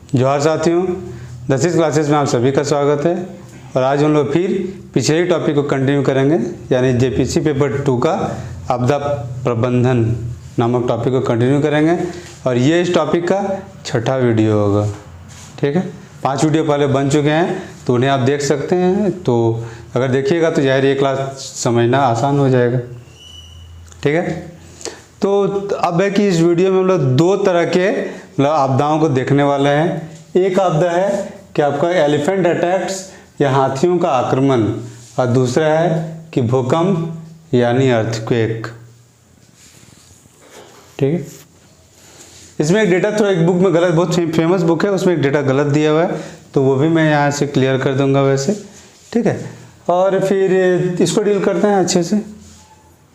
जोहार साथियों, 10वीं क्लासेस में आप सभी का स्वागत है। और आज हम लोग फिर पिछले टॉपिक को कंटिन्यू करेंगे, यानी जेपीसी पेपर 2 का आपदा प्रबंधन नामक टॉपिक को कंटिन्यू करेंगे। और ये इस टॉपिक का छठा वीडियो होगा। ठीक है, 5 वीडियो पहले बन चुके हैं तो उन्हें आप देख सकते हैं। तो अगर देखिएगा तो ज़ाहिर ये क्लास समझना आसान हो जाएगा। ठीक है, तो अब है कि इस वीडियो में हम लोग 2 तरह के मतलब आपदाओं को देखने वाले हैं। एक आपदा है कि आपका एलिफेंट अटैक्स या हाथियों का आक्रमण, और दूसरा है कि भूकंप यानी अर्थक्वेक। ठीक है, इसमें एक डेटा थोड़ा एक बुक में गलत, बहुत फेमस बुक है, उसमें एक डेटा गलत दिया हुआ है, तो वो भी मैं यहाँ से क्लियर कर दूंगा वैसे। ठीक है, और फिर इसको डील करते हैं अच्छे से,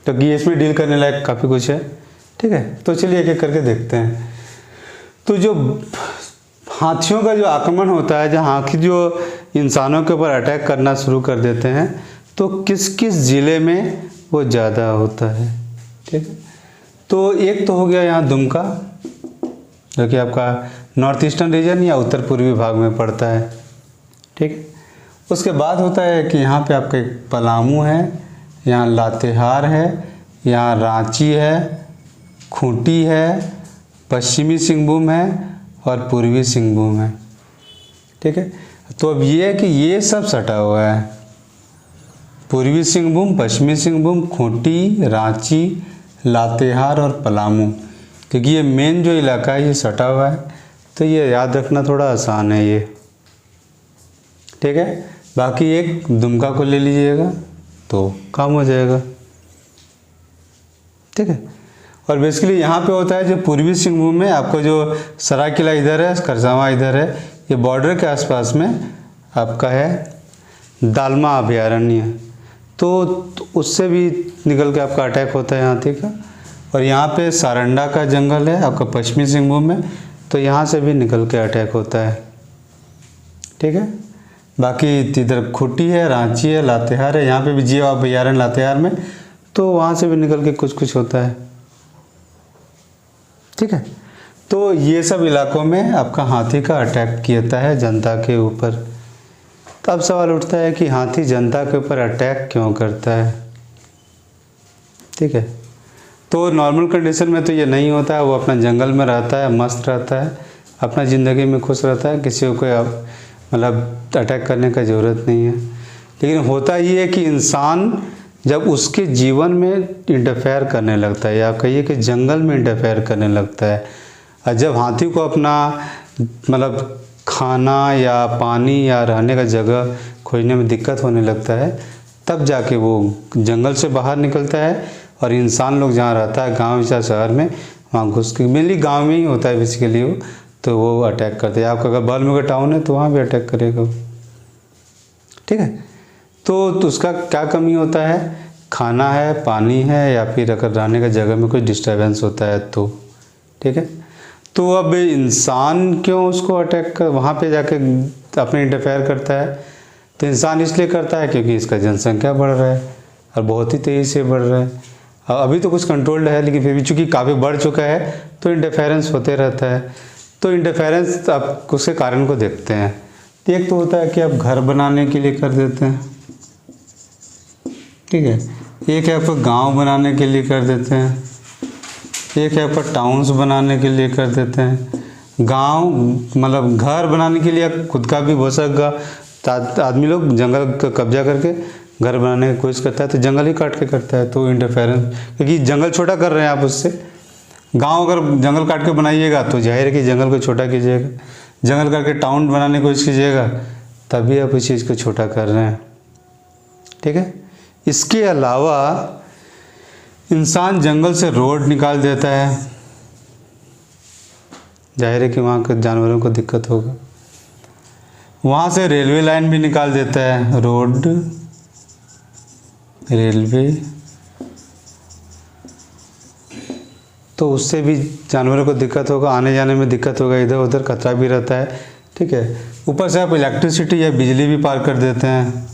क्योंकि तो इसमें डील करने लायक काफ़ी कुछ है। ठीक है, तो चलिए एक एक करके देखते हैं। तो जो हाथियों का जो आक्रमण होता है, जहाँ हाथी जो इंसानों के ऊपर अटैक करना शुरू कर देते हैं, तो किस किस ज़िले में वो ज़्यादा होता है। ठीक है, तो एक तो हो गया यहाँ दुमका, जो कि आपका नॉर्थ ईस्टर्न रीजन या उत्तर पूर्वी भाग में पड़ता है। ठीक है, उसके बाद होता है कि यहाँ पे आपका एक पलामू है, यहाँ लातेहार है, यहाँ रांची है, खूंटी है, पश्चिमी सिंहभूम है और पूर्वी सिंहभूम है। ठीक है, तो अब ये है कि ये सब सटा हुआ है, पूर्वी सिंहभूम, पश्चिमी सिंहभूम, खूंटी, रांची, लातेहार और पलामू, क्योंकि ये मेन जो इलाका है ये सटा हुआ है, तो ये याद रखना थोड़ा आसान है ये। ठीक है, बाकी एक दुमका को ले लीजिएगा तो काम हो जाएगा। ठीक है, और बेसिकली यहाँ पे होता है जो पूर्वी सिंहभूम में आपको जो सरायकेला इधर है, खरसावां इधर है, ये बॉर्डर के आसपास में आपका है दालमा अभयारण्य, तो उससे भी निकल के आपका अटैक होता है हाथी का। और यहाँ पे सारंडा का जंगल है आपका पश्चिमी सिंहभूम में, तो यहाँ से भी निकल के अटैक होता है। ठीक है, बाकी इधर खूंटी है, रांची है, लातेहार है, यहाँ पे भी जीव अभयारण्य लातेहार में, तो वहाँ से भी निकल के कुछ कुछ होता है। ठीक है, तो ये सब इलाकों में आपका हाथी का अटैक किया है जनता के ऊपर। तो अब सवाल उठता है कि हाथी जनता के ऊपर अटैक क्यों करता है। ठीक है, तो नॉर्मल कंडीशन में तो ये नहीं होता है, वो अपना जंगल में रहता है, मस्त रहता है, अपना ज़िंदगी में खुश रहता है, किसी को कोई मतलब अटैक करने का ज़रूरत नहीं है। लेकिन होता ये है कि इंसान जब उसके जीवन में इंटरफेयर करने लगता है, या कहिए कि जंगल में इंटरफेयर करने लगता है, और जब हाथी को अपना मतलब खाना या पानी या रहने का जगह खोजने में दिक्कत होने लगता है, तब जाके वो जंगल से बाहर निकलता है, और इंसान लोग जहाँ रहता है गांव या शहर में, वहाँ घुस के, मेनली गाँव में ही होता है बेसिकली वो, तो वो अटैक करते हैं। आपका अगर बल्म का टाउन है तो वहाँ भी अटैक करेगा। ठीक है, तो उसका क्या कमी होता है, खाना है, पानी है, या फिर अगर रहने का जगह में कोई डिस्टर्बेंस होता है तो। ठीक है, तो अब इंसान क्यों उसको अटैक कर वहाँ पे जाके अपने इंटरफेयर करता है, तो इंसान इसलिए करता है क्योंकि इसका जनसंख्या बढ़ रहा है, और बहुत ही तेज़ी से बढ़ रहा है। अभी तो कुछ कंट्रोल्ड है, लेकिन फिर भी चूँकि काफ़ी बढ़ चुका है तो इंटरफेरेंस होते रहता है। तो इंटरफेरेंस आप उसके कारण को देखते हैं। एक तो होता है कि आप घर बनाने के लिए कर देते हैं। ठीक है, एक है आपको गांव बनाने के लिए कर देते हैं, एक है आपका टाउन्स बनाने के लिए कर देते हैं। गांव मतलब घर बनाने के लिए खुद का भी बहुत सारा आदमी लोग जंगल का कब्जा करके घर बनाने की कोशिश करता है, तो जंगल ही काट के करता है, तो इंटरफेरेंस, क्योंकि जंगल छोटा कर रहे हैं आप उससे। गांव अगर जंगल काट के बनाइएगा तो जाहिर है कि जंगल को छोटा कीजिएगा, जंगल करके टाउन बनाने की कोशिश कीजिएगा तभी आप उस चीज़ को छोटा कर रहे हैं। ठीक है, इसके अलावा इंसान जंगल से रोड निकाल देता है, जाहिर है कि वहाँ के जानवरों को दिक्कत होगा। वहाँ से रेलवे लाइन भी निकाल देता है, रोड, रेलवे, तो उससे भी जानवरों को दिक्कत होगा, आने जाने में दिक्कत होगा, इधर उधर खतरा भी रहता है। ठीक है, ऊपर से आप इलेक्ट्रिसिटी या बिजली भी पार कर देते हैं।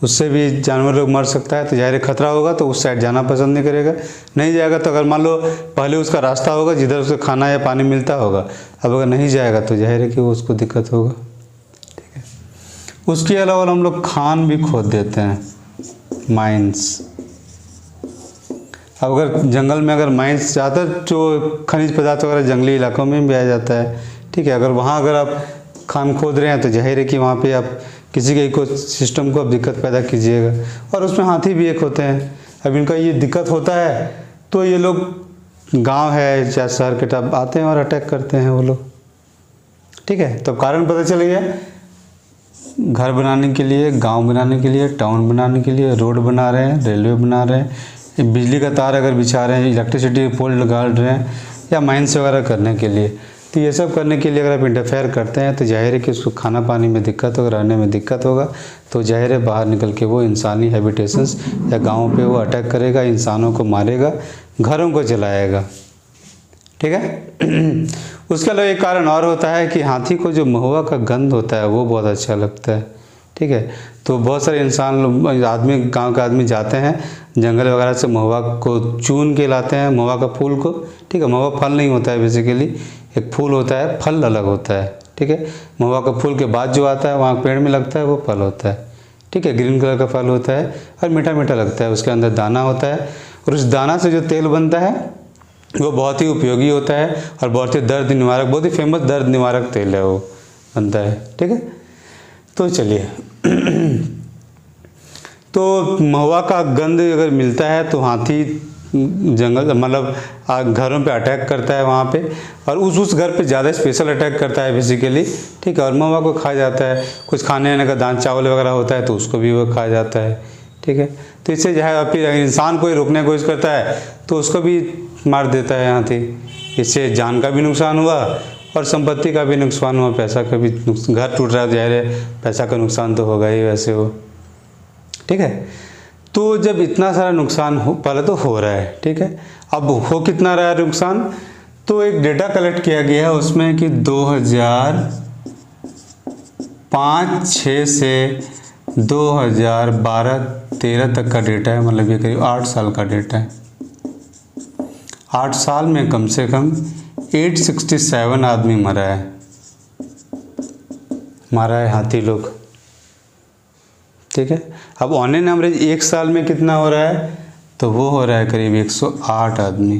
उससे भी जानवर लोग मर सकता है। तो ज़ाहिर खतरा होगा तो उस साइड जाना पसंद नहीं करेगा, नहीं जाएगा। तो अगर मान लो पहले उसका रास्ता होगा जिधर उसे खाना या पानी मिलता होगा, अब अगर नहीं जाएगा तो ज़ाहिर है कि उसको दिक्कत होगा, ठीक है। उसके अलावा हम लोग खान भी खोद देते हैं, माइंस। अब अगर जंगल में अगर माइंस, ज़्यादातर जो खनिज पदार्थ वगैरह जंगली इलाकों में भी आ जाता है, ठीक है। अगर वहाँ अगर आप खान खोद रहे हैं तो जाहिर है कि वहाँ पे आप किसी के इको सिस्टम को आप दिक्कत पैदा कीजिएगा। और उसमें हाथी भी एक होते हैं। अब इनका ये दिक्कत होता है तो ये लोग गांव है या शहर के टाइप आते हैं और अटैक करते हैं वो लोग, ठीक है। तो कारण पता चल गया, घर बनाने के लिए, गांव बनाने के लिए, टाउन बनाने के लिए, रोड बना रहे हैं, रेलवे बना रहे हैं, बिजली का तार अगर बिछा रहे हैं, इलेक्ट्रिसिटी पोल गाड़ रहे हैं, या माइंस वगैरह करने के लिए। तो ये सब करने के लिए अगर आप इंटरफेयर करते हैं तो जाहिर है कि उसको खाना पानी में दिक्कत होगा, रहने में दिक्कत होगा। तो जाहिर है बाहर निकल के वो इंसानी हैबिटेशंस या गाँव पे वो अटैक करेगा, इंसानों को मारेगा, घरों को जलाएगा, ठीक है। उसके अलावा एक कारण और होता है कि हाथी को जो महुआ का गंध होता है वो बहुत अच्छा लगता है, ठीक है। तो बहुत सारे इंसान आदमी, गांव के आदमी जाते हैं जंगल वगैरह से महुआ को चुन के लाते हैं, महुआ का फूल को, ठीक है। महुआ फल नहीं होता है बेसिकली, एक फूल होता है, फल अलग होता है, ठीक है। महुआ का फूल के बाद जो आता है वहाँ पेड़ में लगता है वो फल होता है, ठीक है। ग्रीन कलर का फल होता है और मीठा मीठा लगता है, उसके अंदर दाना होता है और उस दाना से जो तेल बनता है वो बहुत ही उपयोगी होता है और बहुत ही दर्द निवारक, बहुत ही फेमस दर्द निवारक तेल है वो बनता है, ठीक है। तो चलिए तो महुआ का गंध अगर मिलता है तो हाथी जंगल मतलब घरों पे अटैक करता है वहाँ पे, और उस घर पे ज़्यादा स्पेशल अटैक करता है बेसिकली, ठीक है। और महुआ को खा जाता है, कुछ खाने आने का दान चावल वगैरह होता है तो उसको भी वो खा जाता है, ठीक है। तो इससे जो है फिर इंसान को रोकने की कोशिश करता है तो उसको भी मार देता है हाथी। इससे जान का भी नुकसान हुआ और संपत्ति का भी नुकसान हुआ, पैसा का भी घर टूट रहा है, जाहिर है पैसा का नुकसान तो होगा ही वैसे वो, ठीक है। तो जब इतना सारा नुकसान हो, पहले तो हो रहा है, ठीक है। अब हो कितना रहा है नुकसान, तो एक डेटा कलेक्ट किया गया है उसमें कि 2005-06 से 2012-13 तक का डेटा है, मतलब ये करीब 8 साल का डेटा है। 8 साल में कम से कम 867 आदमी मारा है हाथी लोग, ठीक है। अब ऑन एन एवरेज एक साल में कितना हो रहा है, तो वो हो रहा है करीब 108 आदमी,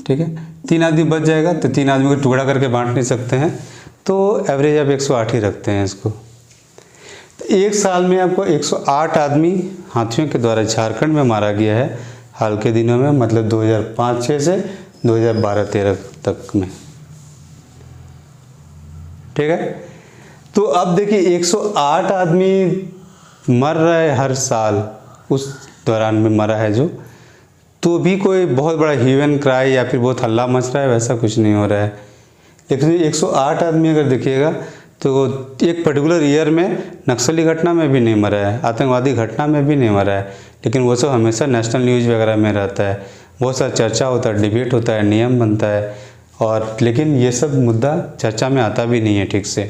ठीक है। 3 आदमी बच जाएगा तो 3 आदमी को टुकड़ा करके बांट नहीं सकते हैं, तो एवरेज आप 108 ही रखते हैं इसको। तो एक साल में आपको 108 आदमी हाथियों के द्वारा झारखंड में मारा गया है हाल के दिनों में, मतलब 2005-06 से 2012-13 तक में, ठीक है। तो अब देखिए 108 आदमी मर रहा है हर साल, उस दौरान में मरा है जो, तो भी कोई बहुत बड़ा ह्यूमन क्राई या फिर बहुत हल्ला मच रहा है वैसा कुछ नहीं हो रहा है। लेकिन 108 आदमी अगर देखिएगा तो एक पर्टिकुलर ईयर में नक्सली घटना में भी नहीं मरा है, आतंकवादी घटना में भी नहीं मरा है, लेकिन वो सब हमेशा नेशनल न्यूज़ वगैरह में रहता है, बहुत सारा चर्चा होता है, डिबेट होता है, नियम बनता है, और लेकिन ये सब मुद्दा चर्चा में आता भी नहीं है ठीक से,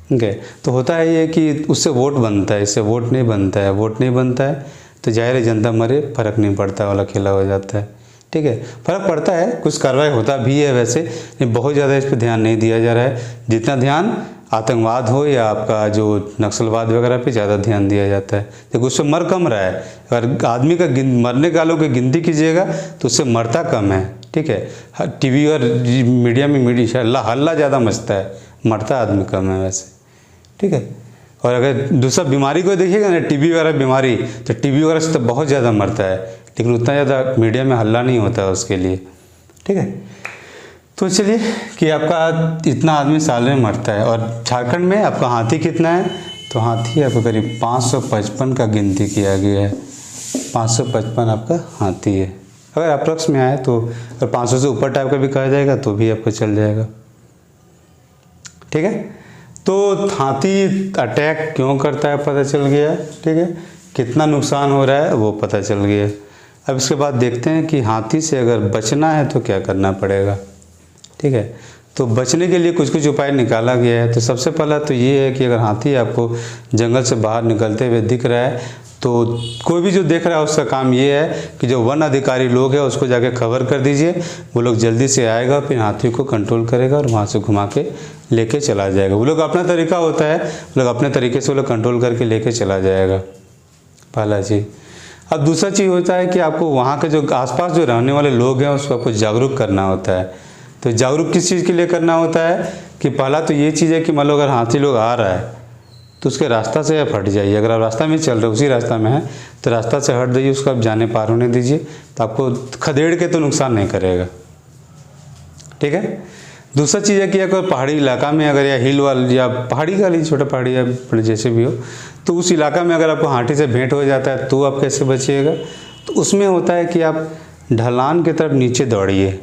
ठीक है। तो होता है ये कि उससे वोट बनता है, इससे वोट नहीं बनता है, वोट नहीं बनता है तो जाहिर है जनता मरे, फ़र्क नहीं पड़ता वाला खेला हो जाता है, ठीक है। फ़र्क पड़ता है, कुछ कार्रवाई होता भी है वैसे, लेकिन बहुत ज़्यादा इस पर ध्यान नहीं दिया जा रहा है, जितना ध्यान आतंकवाद हो या आपका जो नक्सलवाद वगैरह पे ज़्यादा ध्यान दिया जाता है। देखो उससे मर कम रहा है, अगर आदमी का मरने वालों की गिनती कीजिएगा तो उससे मरता कम है, ठीक है। टीवी और मीडिया में हल्ला ज़्यादा मचता है, मरता आदमी कम है वैसे, ठीक है। और अगर दूसरा बीमारी को देखिएगा ना, टीबी वगैरह बीमारी, तो टीबी वगैरह से तो बहुत ज़्यादा मरता है, लेकिन उतना ज़्यादा मीडिया में हल्ला नहीं होता है उसके लिए, ठीक है। तो चलिए कि आपका इतना आदमी साल में मरता है, और झारखंड में आपका हाथी कितना है, तो हाथी आपका करीब 555 का गिनती किया गया है, 555 आपका हाथी है। अगर अप्रॉक्स में आए तो अगर 500 से ऊपर टाइप का भी कहा जाएगा तो भी आपको चल जाएगा, ठीक है। तो हाथी अटैक क्यों करता है पता चल गया, ठीक है। कितना नुकसान हो रहा है वो पता चल गया। अब इसके बाद देखते हैं कि हाथी से अगर बचना है तो क्या करना पड़ेगा, ठीक है। तो बचने के लिए कुछ कुछ उपाय निकाला गया है। तो सबसे पहला तो ये है कि अगर हाथी आपको जंगल से बाहर निकलते हुए दिख रहा है तो कोई भी जो देख रहा है उसका काम ये है कि जो वन अधिकारी लोग हैं उसको जाके खबर कर दीजिए, वो लोग जल्दी से आएगा, फिर हाथी को कंट्रोल करेगा और वहाँ से घुमा के लेके चला जाएगा। वो लोग अपना तरीका होता है, वो लोग अपने तरीके से वो लोग कंट्रोल करके लेके चला जाएगा, पहला चीज़। अब दूसरा चीज़ होता है कि आपको वहाँ के जो आसपास जो रहने वाले लोग हैं उसको आपको जागरूक करना होता है। तो जागरूक किस चीज़ के लिए करना होता है कि पहला तो ये चीज़ है कि मान लो अगर हाथी लोग आ रहा है तो उसके रास्ता से आप हट जाइए। अगर आप रास्ता में चल रहे हो, उसी रास्ता में है, तो रास्ता से हट जाइए, उसको आप जाने पार होने दीजिए, तो आपको खदेड़ के तो नुकसान नहीं करेगा, ठीक है। दूसरा चीज़ है कि अगर पहाड़ी इलाका में अगर या हिल वाल या पहाड़ी का ली छोटा पहाड़ी या बड़े जैसे भी हो, तो उस इलाका में अगर आपको हाथी से भेंट हो जाता है तो आप कैसे बचिएगा। तो उसमें होता है कि आप ढलान की तरफ नीचे दौड़िए।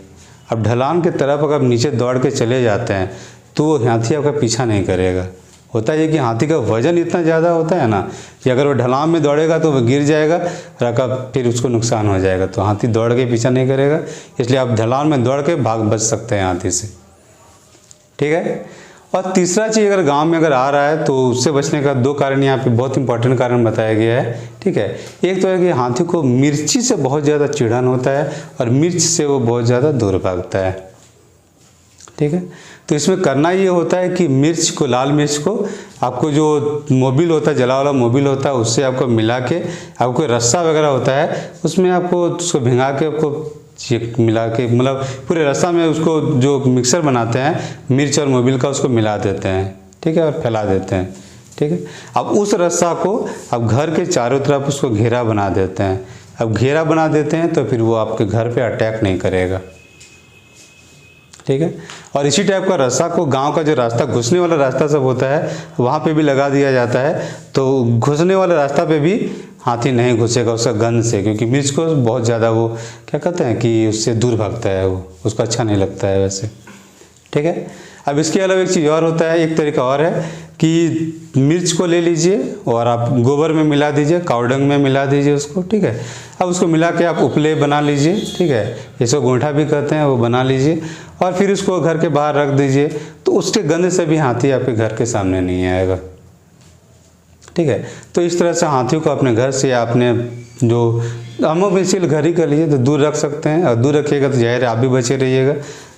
अब ढलान की तरफ अगर नीचे दौड़ के चले जाते हैं तो वो हाथी आपका पीछा नहीं करेगा। होता है कि हाथी का वजन इतना ज़्यादा होता है ना कि अगर वो ढलान में दौड़ेगा तो वो गिर जाएगा और आपका फिर उसको नुकसान हो जाएगा। तो हाथी दौड़ के पीछा नहीं करेगा, इसलिए आप ढलान में दौड़ के भाग बच सकते हैं हाथी से, ठीक है। और तीसरा चीज़, अगर गांव में अगर आ रहा है तो उससे बचने का 2 कारण यहाँ पे बहुत इंपॉर्टेंट कारण बताया गया है, ठीक है। एक तो है कि हाथी को मिर्ची से बहुत ज़्यादा चिढ़न होता है और मिर्च से वो बहुत ज़्यादा दूर भागता है, ठीक है। तो इसमें करना ये होता है कि मिर्च को, लाल मिर्च को आपको जो मोबिल होता है, जला वाला मोबिल होता है, उससे आपको मिला के, आपको रस्सा वगैरह होता है उसमें आपको उसको भिंगा के आपको मिला के, मतलब पूरे रस्सा में उसको जो मिक्सर बनाते हैं मिर्च और मोबिल का उसको मिला देते हैं, ठीक है, और फैला देते हैं, ठीक है। अब उस रस्सा को अब घर के चारों तरफ उसको घेरा बना देते हैं। अब घेरा बना देते हैं तो फिर वो आपके घर पे अटैक नहीं करेगा, ठीक है। और इसी टाइप का रस्सा को गांव का जो रास्ता, घुसने वाला रास्ता सब होता है, वहाँ पे भी लगा दिया जाता है। तो घुसने वाले रास्ता पे भी हाथी नहीं घुसेगा उसका गंध से, क्योंकि मिर्च को बहुत ज़्यादा वो क्या कहते हैं कि उससे दूर भागता है, वो उसको अच्छा नहीं लगता है वैसे, ठीक है। अब इसके अलावा एक चीज़ और होता है, एक तरीका और है कि मिर्च को ले लीजिए और आप गोबर में मिला दीजिए, कावडंग में मिला दीजिए उसको, ठीक है। अब उसको मिला के आप उपले बना लीजिए, ठीक है, इसको गोंठा भी कहते हैं, वो बना लीजिए और फिर उसको घर के बाहर रख दीजिए। तो उसके गंध से भी हाथी आपके घर के सामने नहीं आएगा, ठीक है। तो इस तरह से हाथी को अपने घर से, आपने जो अमोवेशियल घर ही कर लीजिए तो दूर रख सकते हैं। और दूर रखिएगा तो जाहिर है आप भी बचे रहिएगा,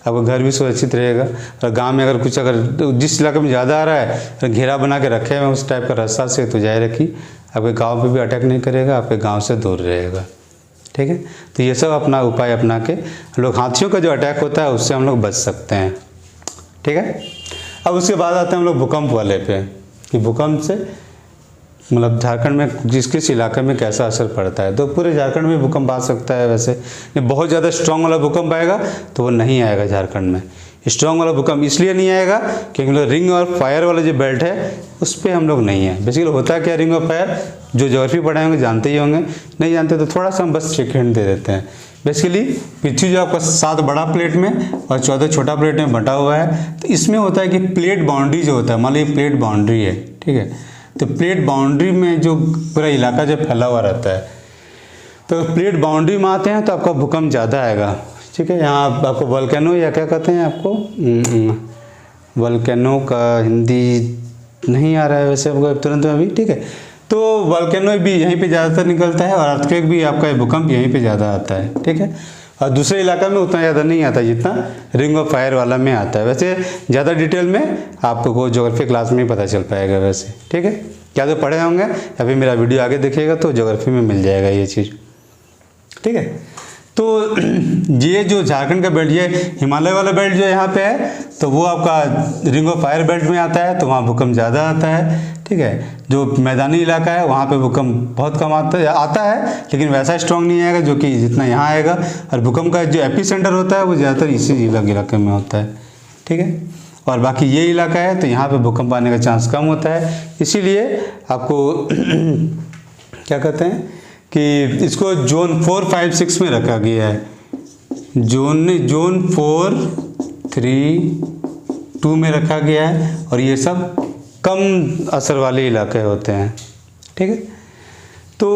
आपका घर भी सुरक्षित रहेगा। और गांव में अगर कुछ, अगर जिस इलाके में ज़्यादा आ रहा है घेरा बना के रखे हुए उस टाइप का रास्ता से, तो जाहिर है कि आपके गांव पे भी अटैक नहीं करेगा, आपके गांव से दूर रहेगा, ठीक है। तो ये सब अपना उपाय अपना के लोग हाथियों का जो अटैक होता है उससे हम लोग बच सकते हैं, ठीक है। अब उसके बाद आते हैं हम लोग भूकंप वाले पे, कि भूकंप से मतलब झारखंड में जिस किस इलाके में कैसा असर पड़ता है। तो पूरे झारखंड में भूकंप आ सकता है। वैसे बहुत ज़्यादा स्ट्रॉन्ग वाला भूकंप आएगा तो वो नहीं आएगा झारखंड में। स्ट्रॉन्ग वाला भूकंप इसलिए नहीं आएगा क्योंकि मतलब रिंग और फायर वाला जो बेल्ट है उस पर हम लोग नहीं है। बेसिकली होता है क्या, रिंग ऑफ फायर जो ज्योग्राफी पढ़े होंगे जानते ही होंगे, नहीं जानते तो थोड़ा सा हम बस सेकेंड दे देते हैं। बेसिकली पृथ्वी जो आपका 7 बड़ा प्लेट में और 14 छोटा प्लेट में बटा हुआ है, तो इसमें होता है कि प्लेट बाउंड्री जो होता है, मान लो ये प्लेट बाउंड्री है, ठीक है, तो प्लेट बाउंड्री में जो पूरा इलाका जो फैला हुआ रहता है, तो प्लेट बाउंड्री में आते हैं तो आपका भूकंप ज़्यादा आएगा, ठीक है। यहाँ आपको वोल्केनो या क्या कहते हैं, आपको वोल्केनो का हिंदी नहीं आ रहा है वैसे आपको तुरंत में अभी, ठीक है। तो वोल्केनो भी यहीं पे ज़्यादातर निकलता है और अर्थक्वेक भी आपका भूकंप यहीं पे ज़्यादा आता है, ठीक है। और दूसरे इलाका में उतना ज़्यादा नहीं आता जितना रिंग ऑफ फायर वाला में आता है। वैसे ज़्यादा डिटेल में आपको ज्योग्राफी क्लास में ही पता चल पाएगा वैसे, ठीक है। क्या तो पढ़े होंगे या फिर मेरा वीडियो आगे देखिएगा तो ज्योग्राफी में मिल जाएगा ये चीज़, ठीक है। तो ये जो झारखंड का बेल्ट, ये हिमालय वाला बेल्ट जो यहाँ पे है तो वो आपका रिंग ऑफ फायर बेल्ट में आता है, तो वहाँ भूकंप ज़्यादा आता है, ठीक है। जो मैदानी इलाका है वहाँ पे भूकंप बहुत कम आता है लेकिन वैसा स्ट्रॉन्ग नहीं आएगा जो कि जितना यहाँ आएगा। और भूकंप का जो एपी सेंटर होता है वो ज़्यादातर इसी इलाके में होता है, ठीक है। और बाकी ये इलाका है तो यहाँ पे भूकंप आने का चांस कम होता है, इसीलिए आपको क्या कहते हैं कि इसको जोन 4, 5, 6 में रखा गया है। जोन 4, 3, 2 में रखा गया है और ये सब कम असर वाले इलाके होते हैं, ठीक है। तो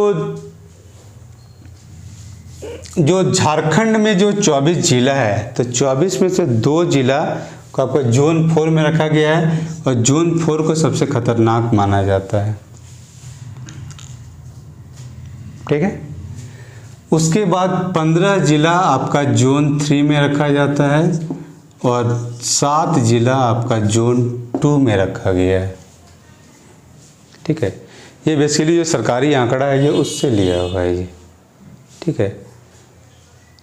जो झारखंड में जो 24 जिला है तो 24 में से 2 जिला को आपका जोन 4 में रखा गया है और जोन 4 को सबसे खतरनाक माना जाता है। ठीक है, उसके बाद 15 जिला आपका जोन 3 में रखा जाता है और 7 जिला आपका जोन 2 में रखा गया है। ठीक है, ये बेसिकली जो सरकारी आंकड़ा है ये उससे लिया हुआ है ये। ठीक है,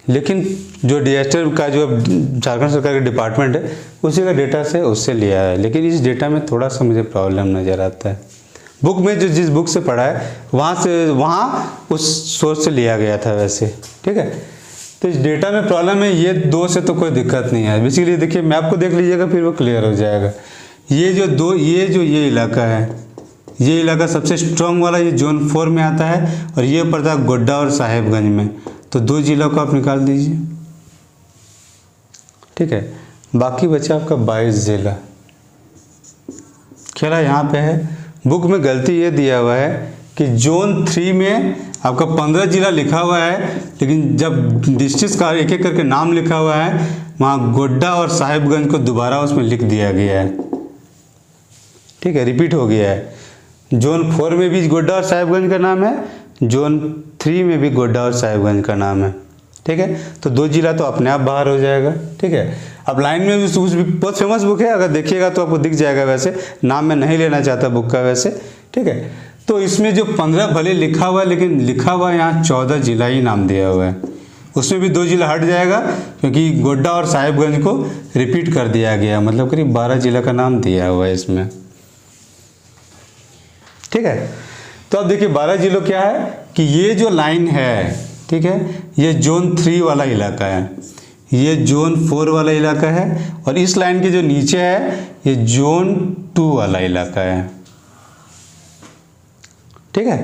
लेकिन जो डिजास्टर का जो झारखंड सरकार का डिपार्टमेंट है उसी का डेटा से उससे लिया है, लेकिन इस डेटा में थोड़ा सा मुझे प्रॉब्लम नज़र आता है। बुक में जो जिस बुक से पढ़ा है वहाँ उस सोर्स से लिया गया था वैसे। ठीक है, तो इस डेटा में प्रॉब्लम है, ये 2 से तो कोई दिक्कत नहीं है। बेसिकली देखिए मैप को देख लीजिएगा फिर वो क्लियर हो जाएगा। ये इलाका है, ये इलाका सबसे स्ट्रॉन्ग वाला ये जोन 4 में आता है और ये पड़ता है गोड्डा और साहेबगंज में। तो 2 जिलों को आप निकाल दीजिए। ठीक है, बाकी बचा आपका 22 जिला। खेला यहाँ पे है, बुक में गलती ये दिया हुआ है कि जोन 3 में आपका 15 जिला लिखा हुआ है, लेकिन जब डिस्ट्रिक्ट का एक एक करके नाम लिखा हुआ है वहाँ गोड्डा और साहेबगंज को दोबारा उसमें लिख दिया गया है। ठीक है, रिपीट हो गया है। जोन 4 में भी गोड्डा और साहेबगंज का नाम है, जोन 3 में भी गोड्डा और साहेबगंज का नाम है। ठीक है, तो 2 जिला तो अपने आप बाहर हो जाएगा। ठीक है, अब लाइन में भी बहुत फेमस बुक है, अगर देखिएगा तो आपको दिख जाएगा। वैसे नाम मैं नहीं लेना चाहता बुक का वैसे। ठीक है, तो इसमें जो 15 भले लिखा हुआ है, लेकिन लिखा हुआ यहाँ 14 जिला ही नाम दिया हुआ है। उसमें भी 2 जिला हट जाएगा क्योंकि गोड्डा और साहेबगंज को रिपीट कर दिया गया, मतलब करीब 12 जिला का नाम दिया हुआ है इसमें। ठीक है, तो अब देखिए 12 जिलों क्या है कि ये जो लाइन है, ठीक है, ये जोन 3 वाला इलाका है, ये जोन 4 वाला इलाका है और इस लाइन के जो नीचे है ये जोन 2 वाला इलाका है। ठीक है,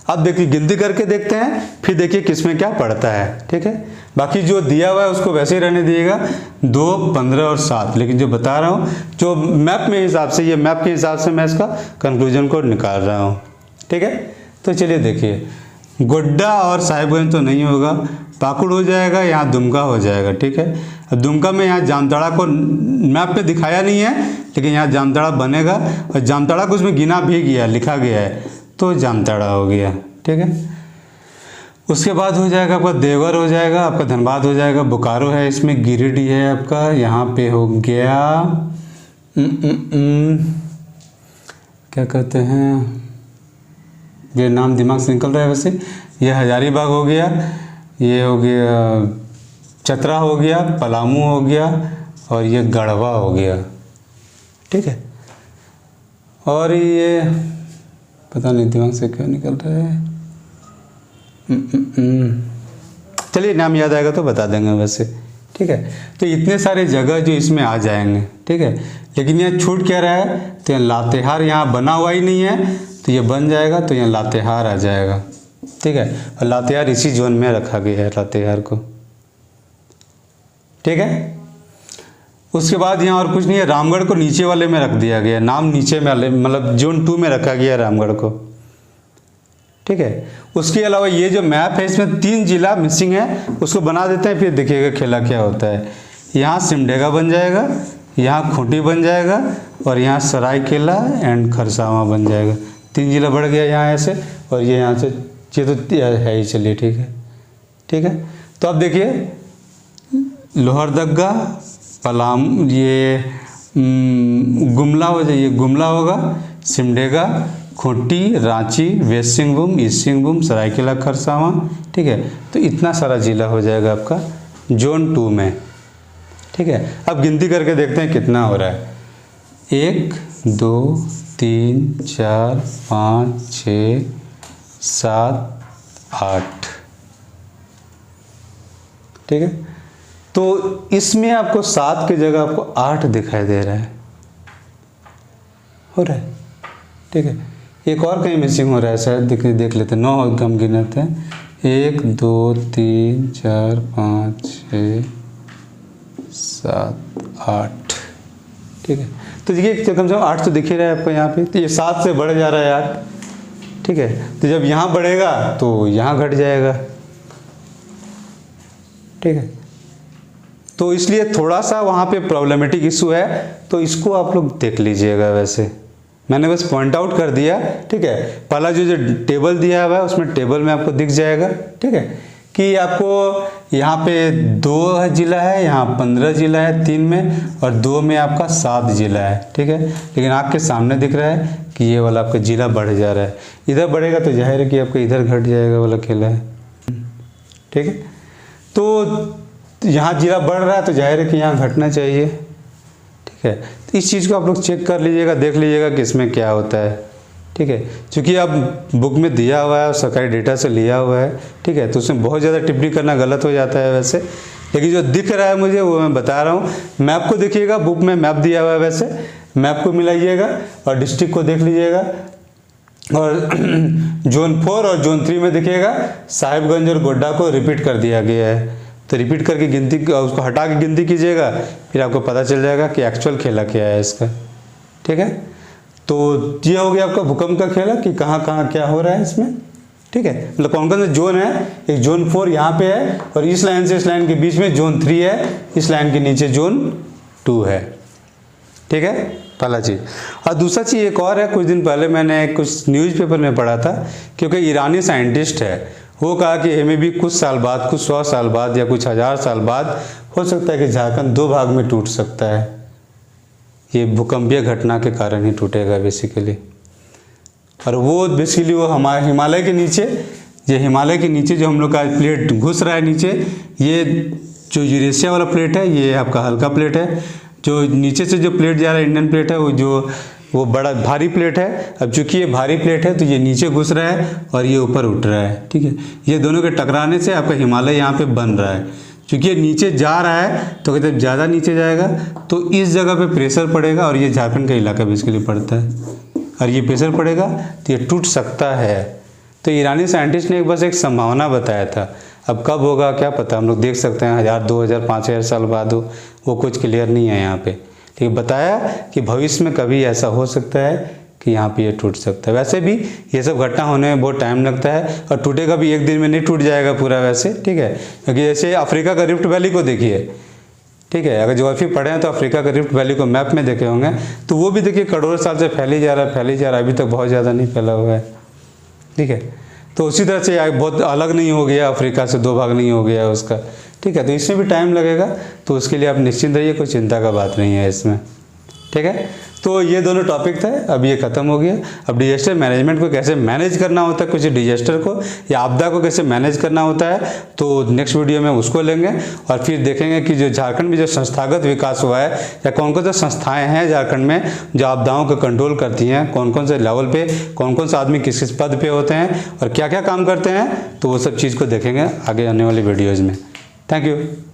अब देखिए गिनती करके देखते हैं, फिर देखिए किसमें क्या पड़ता है। ठीक है, बाकी जो दिया हुआ है उसको वैसे ही रहने दिएगा 2, 15 और 7, लेकिन जो बता रहा हूँ जो मैप में हिसाब से, ये मैप के हिसाब से मैं इसका कंक्लूजन को निकाल रहा हूँ। ठीक है, तो चलिए देखिए, गोड्डा और साहेबगंज तो नहीं होगा, पाकुड़ हो जाएगा, यहाँ दुमका हो जाएगा। ठीक है, दुमका में यहाँ जामताड़ा को मैप पे दिखाया नहीं है, लेकिन यहाँ जामताड़ा बनेगा और जामताड़ा को उसमें गिना भी गया, लिखा गया है, तो जामताड़ा हो गया। ठीक है, उसके बाद हो जाएगा आपका देवघर, हो जाएगा आपका धनबाद, हो जाएगा बोकारो है, इसमें गिरिडीह है आपका, यहाँ पे हो गया क्या कहते हैं, ये नाम दिमाग से निकल रहा है वैसे। ये हजारीबाग हो गया, ये हो गया चतरा हो गया, पलामू हो गया और ये गढ़वा हो गया। ठीक है, और ये पता नहीं दिमाग से क्यों निकल रहा है, चलिए नाम याद आएगा तो बता देंगे वैसे। ठीक है, तो इतने सारे जगह जो इसमें आ जाएंगे। ठीक है, लेकिन यहाँ छूट क्या रहा है, तो यहाँ लातेहार यहाँ बना हुआ ही नहीं है, तो ये बन जाएगा, तो यहाँ लातेहार आ जाएगा। ठीक है, और लातेहार इसी जोन में रखा गया है लातेहार को। ठीक है, उसके बाद यहाँ और कुछ नहीं है, रामगढ़ को नीचे वाले में रख दिया गया, नाम नीचे में, मतलब जोन 2 में रखा गया रामगढ़ को। ठीक है, उसके अलावा ये जो मैप है इसमें 3 जिला मिसिंग है, उसको बना देते हैं, फिर देखिएगा खेला क्या होता है। यहाँ सिमडेगा बन जाएगा, यहाँ खूंटी बन जाएगा और यहाँ सरायकेला एंड खरसावां बन जाएगा। 3 जिला बढ़ गया यहाँ ऐसे, और ये यहाँ से, ये तो है ही। चलिए ठीक है। ठीक है, तो अब देखिए लोहरदगा, पलाम, ये गुमला हो जाइए, गुमला होगा, सिमडेगा, खूंटी, रांची, वेस्ट सिंहभूम, ईस्ट सिंहभूम, सरायकेला, खरसावां। ठीक है, तो इतना सारा जिला हो जाएगा आपका जोन 2 में। ठीक है, अब गिनती करके देखते हैं कितना हो रहा है। 1, 2, 3, 4, 5, 6, 7, 8। ठीक है, तो इसमें आपको 7 की जगह आपको 8 दिखाई दे रहा है, हो रहा है। ठीक है, एक और कहीं मिसिंग हो रहा है शायद, देख लेते हैं। 9 हम गिनते हैं, 1, 2, 3, 4, 5, 6, 7, 8। ठीक है, तो देखिए कम से कम 8 तो दिख ही रहा है आपको यहाँ पे, तो ये 7 से बढ़ जा रहा है 8। ठीक है, तो जब यहाँ बढ़ेगा तो यहाँ घट जाएगा। ठीक है, तो इसलिए थोड़ा सा वहाँ पे प्रॉब्लमेटिक इशू है, तो इसको आप लोग देख लीजिएगा। वैसे मैंने बस पॉइंट आउट कर दिया, ठीक है। पहला जो टेबल दिया हुआ है उसमें टेबल में आपको दिख जाएगा, ठीक है, कि आपको यहाँ पे 2 जिला है, यहाँ 15 जिला है 3 में, और 2 में आपका 7 जिला है, ठीक है। लेकिन आपके सामने दिख रहा है कि ये वाला आपका जिला बढ़ जा रहा है। इधर बढ़ेगा तो जाहिर है कि आपका इधर घट जाएगा वाला खेला है, ठीक है। तो यहाँ जिला बढ़ रहा है तो जाहिर है कि यहाँ घटना चाहिए, ठीक है। तो इस चीज़ को आप लोग चेक कर लीजिएगा, देख लीजिएगा कि इसमें क्या होता है, ठीक है। क्योंकि अब बुक में दिया हुआ है, सरकारी डेटा से लिया हुआ है, ठीक है, तो उसमें बहुत ज़्यादा टिप्पणी करना गलत हो जाता है वैसे। लेकिन जो दिख रहा है मुझे वो मैं बता रहा हूँ। मैप को देखिएगा, बुक में मैप दिया हुआ है, वैसे मैप को मिलाइएगा और डिस्ट्रिक्ट को देख लीजिएगा। और जोन 4 और जोन 3 में देखिएगा साहिबगंज और गोड्डा को रिपीट कर दिया गया है। तो रिपीट करके गिनती, उसको हटा के गिनती कीजिएगा, फिर आपको पता चल जाएगा कि एक्चुअल खेला क्या है इसका, ठीक है। तो ये हो गया आपका भूकंप का खेला कि कहाँ कहाँ क्या हो रहा है इसमें, ठीक है। मतलब कौन कौन से जोन है। एक जोन 4 यहाँ पे है, और इस लाइन से इस लाइन के बीच में जोन 3 है, इस लाइन के नीचे जोन 2 है, ठीक है, पहला चीज़। और दूसरा चीज़ एक और है, कुछ दिन पहले मैंने कुछ न्यूज़पेपर में पढ़ा था, क्योंकि ईरानी साइंटिस्ट है, वो कहा कि हमें भी कुछ साल बाद, कुछ 100 साल बाद या कुछ 1000 साल बाद हो सकता है कि झारखंड 2 भाग में टूट सकता है। ये भूकंपीय घटना के कारण ही टूटेगा बेसिकली। और वो बेसिकली वो हमारे हिमालय के नीचे, ये हिमालय के नीचे जो हम लोग का प्लेट घुस रहा है नीचे, ये जो यूरेशिया वाला प्लेट है, ये आपका हल्का प्लेट है। जो नीचे से जो प्लेट जा रहा है इंडियन प्लेट है, वो बड़ा भारी प्लेट है। अब चूंकि ये भारी प्लेट है तो ये नीचे घुस रहा है और ये ऊपर उठ रहा है, ठीक है। ये दोनों के टकराने से आपका हिमालय यहाँ पे बन रहा है। क्योंकि ये नीचे जा रहा है तो जब ज़्यादा नीचे जाएगा तो इस जगह पे प्रेशर पड़ेगा, और ये झारखंड का इलाका बेसिकली पड़ता है, और ये प्रेशर पड़ेगा तो ये टूट सकता है। तो ईरानी साइंटिस्ट ने बस एक संभावना बताया था। अब कब होगा क्या पता, हम लोग देख सकते हैं 1000, 2000, 5000 साल बाद हो, वो कुछ क्लियर नहीं है यहाँ पे। ठीक, बताया कि भविष्य में कभी ऐसा हो सकता है कि यहाँ पे ये टूट सकता है। वैसे भी ये सब घटना होने में बहुत टाइम लगता है, और टूटेगा भी एक दिन में नहीं, टूट जाएगा पूरा वैसे, ठीक है। क्योंकि जैसे अफ्रीका का रिफ्ट वैली को देखिए, ठीक है, अगर ज्योग्राफी पढ़े हैं तो अफ्रीका का रिफ्ट वैली को मैप में देखे होंगे, तो वो भी देखिए करोड़ों साल से फैली जा रहा है, अभी तक बहुत ज़्यादा नहीं फैला हुआ है, ठीक है। तो उसी तरह से बहुत अलग नहीं हो गया, अफ्रीका से 2 भाग नहीं हो गया उसका, ठीक है। तो इसमें भी टाइम लगेगा, तो उसके लिए आप निश्चिंत रहिए, कोई चिंता का बात नहीं है इसमें, ठीक है। तो ये दोनों टॉपिक थे, अब ये खत्म हो गया। अब डिजास्टर मैनेजमेंट को कैसे मैनेज करना होता है, कुछ डिजास्टर को या आपदा को कैसे मैनेज करना होता है, तो नेक्स्ट वीडियो में उसको लेंगे, और फिर देखेंगे कि जो झारखंड में जो संस्थागत विकास हुआ है, या कौन कौन से संस्थाएं हैं झारखंड में जो आपदाओं को कंट्रोल करती हैं, कौन कौन से लेवल पे, कौन कौन से आदमी किस किस पद पे होते हैं और क्या क्या काम करते हैं, तो वो सब चीज़ को देखेंगे आगे आने वाली वीडियोज़ में। Thank you.